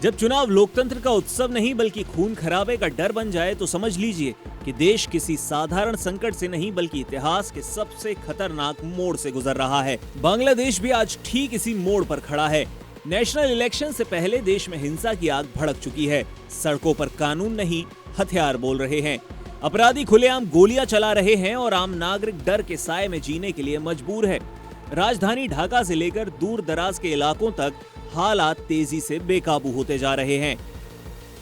जब चुनाव लोकतंत्र का उत्सव नहीं बल्कि खून खराबे का डर बन जाए तो समझ लीजिए कि देश किसी साधारण संकट से नहीं बल्कि इतिहास के सबसे खतरनाक मोड़ से गुजर रहा है। बांग्लादेश भी आज ठीक इसी मोड़ पर खड़ा है। नेशनल इलेक्शन से पहले देश में हिंसा की आग भड़क चुकी है। सड़कों पर कानून नहीं, हथियार बोल रहे हैं। अपराधी खुलेआम गोलियां चला रहे हैं और आम नागरिक डर के साए में जीने के लिए मजबूर है। राजधानी ढाका से लेकर दूर दराज के इलाकों तक हालात तेजी से बेकाबू होते जा रहे हैं।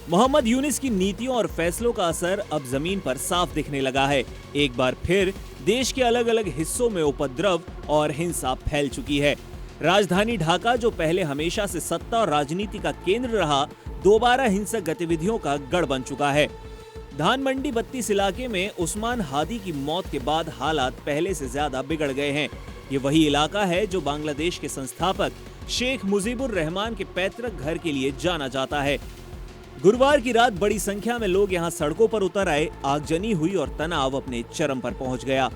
मोहम्मद यूनिस की नीतियों और फैसलों का असर अब जमीन पर साफ दिखने लगा है। एक बार फिर देश के अलग अलग हिस्सों में उपद्रव और हिंसा फैल चुकी है। राजधानी ढाका, जो पहले हमेशा से सत्ता और राजनीति का केंद्र रहा, दोबारा हिंसक गतिविधियों का गढ़ बन चुका है। धान मंडी 32 इलाके में उस्मान हादी की मौत के बाद हालात पहले से ज्यादा बिगड़ गए हैं। ये वही इलाका है जो बांग्लादेश के संस्थापक शेख मुजीबुर रहमान के पैतृक घर के लिए जाना जाता है। गुरुवार की रात बड़ी संख्या में लोग यहां सड़कों पर उतर आए। आगजनी हुई और तनाव अपने चरम पर पहुंच गया।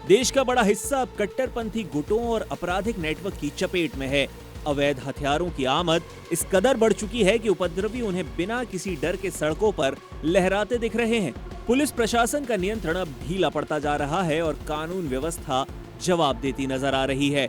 देश का बड़ा हिस्सा अब कट्टरपंथी गुटों और आपराधिक नेटवर्क की चपेट में है। अवैध हथियारों की आमद इस कदर बढ़ चुकी है कि उपद्रवी उन्हें बिना किसी डर के सड़कों पर लहराते दिख रहे हैं। पुलिस प्रशासन का नियंत्रण अब ढीला पड़ता जा रहा है और कानून व्यवस्था जवाब देती नजर आ रही है।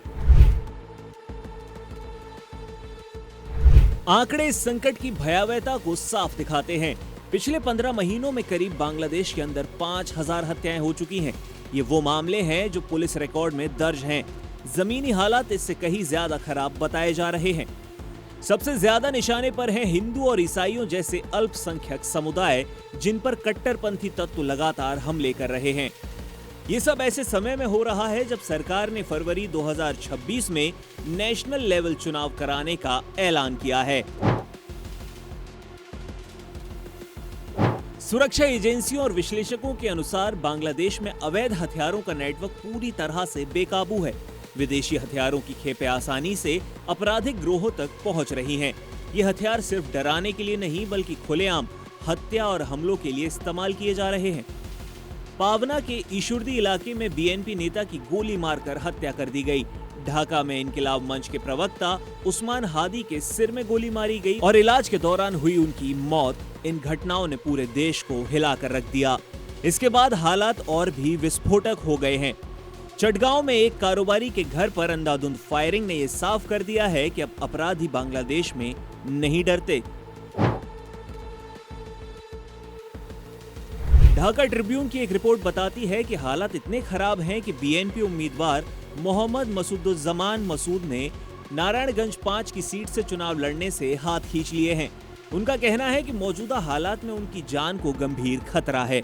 आंकड़े इस संकट की भयावहता को साफ दिखाते हैं। पिछले 15 महीनों में करीब बांग्लादेश के अंदर 5000 हत्याएं हो चुकी हैं। ये वो मामले हैं जो पुलिस रिकॉर्ड में दर्ज हैं। जमीनी हालात इससे कहीं ज्यादा खराब बताए जा रहे हैं। सबसे ज्यादा निशाने पर हैं हिंदू और ईसाइयों जैसे अल्पसंख्यक समुदाय, जिन पर कट्टरपंथी तत्व लगातार हमले कर रहे हैं। ये सब ऐसे समय में हो रहा है जब सरकार ने फरवरी 2026 में नेशनल लेवल चुनाव कराने का ऐलान किया है। सुरक्षा एजेंसियों और विश्लेषकों के अनुसार बांग्लादेश में अवैध हथियारों का नेटवर्क पूरी तरह से बेकाबू है। विदेशी हथियारों की खेपें आसानी से आपराधिक गिरोहों तक पहुंच रही हैं। ये हथियार सिर्फ डराने के लिए नहीं बल्कि खुलेआम हत्या और हमलों के लिए इस्तेमाल किए जा रहे हैं। पावना के ईशुर्दी इलाके में बीएनपी नेता की गोली मारकर हत्या कर दी गई। ढाका में इनकिलाब मंच के प्रवक्ता उस्मान हादी के सिर में गोली मारी गई और इलाज के दौरान हुई उनकी मौत। इन घटनाओं ने पूरे देश को हिलाकर रख दिया। इसके बाद हालात और भी विस्फोटक हो गए हैं। चटगांव में एक कारोबारी के घर पर अंधाधुंध फायरिंग ने यह साफ कर दिया है कि अब अपराधी बांग्लादेश में नहीं डरते। ढाका ट्रिब्यून की एक रिपोर्ट बताती है कि हालात इतने खराब हैं कि बीएनपी उम्मीदवार मोहम्मद मसूदुज्जमान मसूद ने नारायणगंज 5 की सीट से चुनाव लड़ने से हाथ खींच लिए हैं। उनका कहना है कि मौजूदा हालात में उनकी जान को गंभीर खतरा है।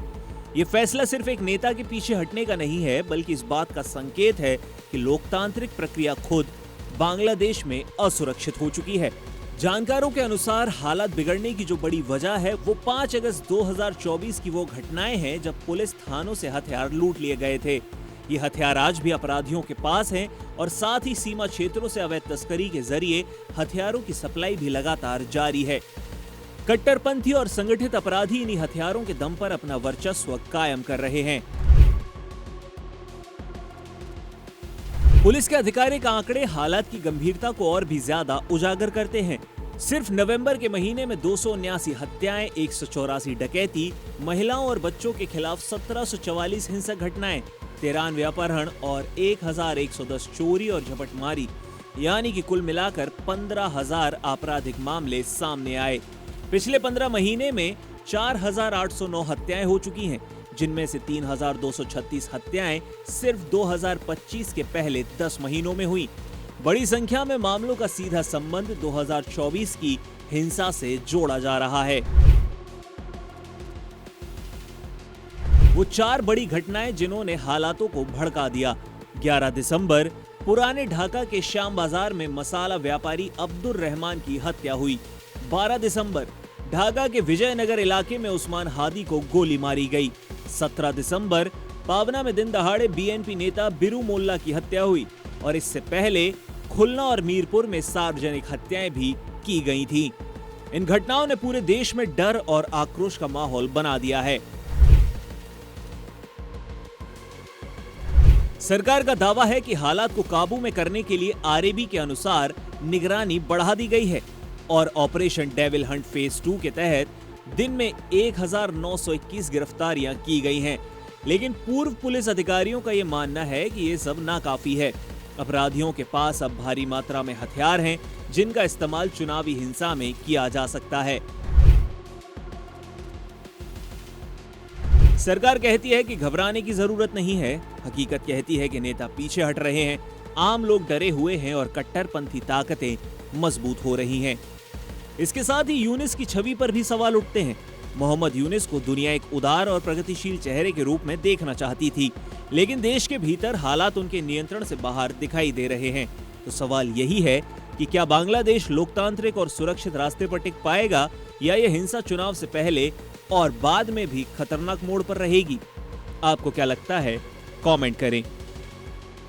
ये फैसला सिर्फ एक नेता के पीछे हटने का नहीं है बल्कि इस बात का संकेत है कि लोकतांत्रिक प्रक्रिया खुद बांग्लादेश में असुरक्षित हो चुकी है। जानकारों के अनुसार हालात बिगड़ने की जो बड़ी वजह है वो 5 अगस्त 2024 की वो घटनाएं हैं जब पुलिस थानों से हथियार लूट लिए गए थे। ये हथियार आज भी अपराधियों के पास हैं और साथ ही सीमा क्षेत्रों से अवैध तस्करी के जरिए हथियारों की सप्लाई भी लगातार जारी है। कट्टरपंथी और संगठित अपराधी इन्हीं हथियारों के दम पर अपना वर्चस्व कायम कर रहे हैं। पुलिस के आधिकारिक आंकड़े हालात की गंभीरता को और भी ज्यादा उजागर करते हैं। सिर्फ नवंबर के महीने में 279 हत्याएं, 184 डकैती, महिलाओं और बच्चों के खिलाफ 1744 हिंसक घटनाएं, 93 अपहरण और 1110 चोरी और झपटमारी, यानी कि कुल मिलाकर 15,000 आपराधिक मामले सामने आए। पिछले 15 महीने में 4,809 हत्याएं हो चुकी हैं, जिनमें से 3,236 हत्याएं सिर्फ 2025 के पहले 10 महीनों में हुई। बड़ी संख्या में मामलों का सीधा संबंध 2024 की हिंसा से जोड़ा जा रहा है। वो 4 बड़ी घटनाएं जिन्होंने हालातों को भड़का दिया। 11 दिसंबर पुराने ढाका के श्याम बाजार में मसाला व्यापारी अब्दुल रहमान की हत्या हुई। 12 दिसंबर ढाका के विजयनगर इलाके में उस्मान हादी को गोली मारी गई। 17 दिसंबर पावना में दिन दहाड़े बीएनपी नेता बिरू मोल्ला की हत्या हुई और इससे पहले खुलना और मीरपुर में सार्वजनिक हत्याएं भी की गई थीं। इन घटनाओं ने पूरे देश में डर और आक्रोश का माहौल बना दिया है। सरकार का दावा है कि हालात को काबू में करने के लिए आरएबी के अनुसार निगरानी बढ़ा दी गई है और ऑपरेशन डेविल हंट फेज 2 के तहत दिन में 1921 गिरफ्तारियां की गई हैं। लेकिन पूर्व पुलिस अधिकारियों का यह मानना है कि ये सब नाकाफी है। अपराधियों के पास अब भारी मात्रा में हथियार हैं, जिनका इस्तेमाल चुनावी हिंसा में किया जा सकता है। सरकार कहती है कि घबराने की जरूरत नहीं है। हकीकत कहती है कि नेता पीछे हट रहे हैं, आम लोग डरे हुए हैं और कट्टरपंथी ताकतें मजबूत हो रही हैं। इसके साथ ही यूनिस की छवि पर भी सवाल उठते हैं। मोहम्मद यूनिस को दुनिया एक उदार और प्रगतिशील चेहरे के रूप में देखना चाहती थी, लेकिन देश के भीतर हालात उनके नियंत्रण से बाहर दिखाई दे रहे हैं। तो सवाल यही है कि क्या बांग्लादेश लोकतांत्रिक और सुरक्षित रास्ते पर टिक पाएगा, या यह हिंसा चुनाव से पहले और बाद में भी खतरनाक मोड़ पर रहेगी? आपको क्या लगता है? कमेंट करें।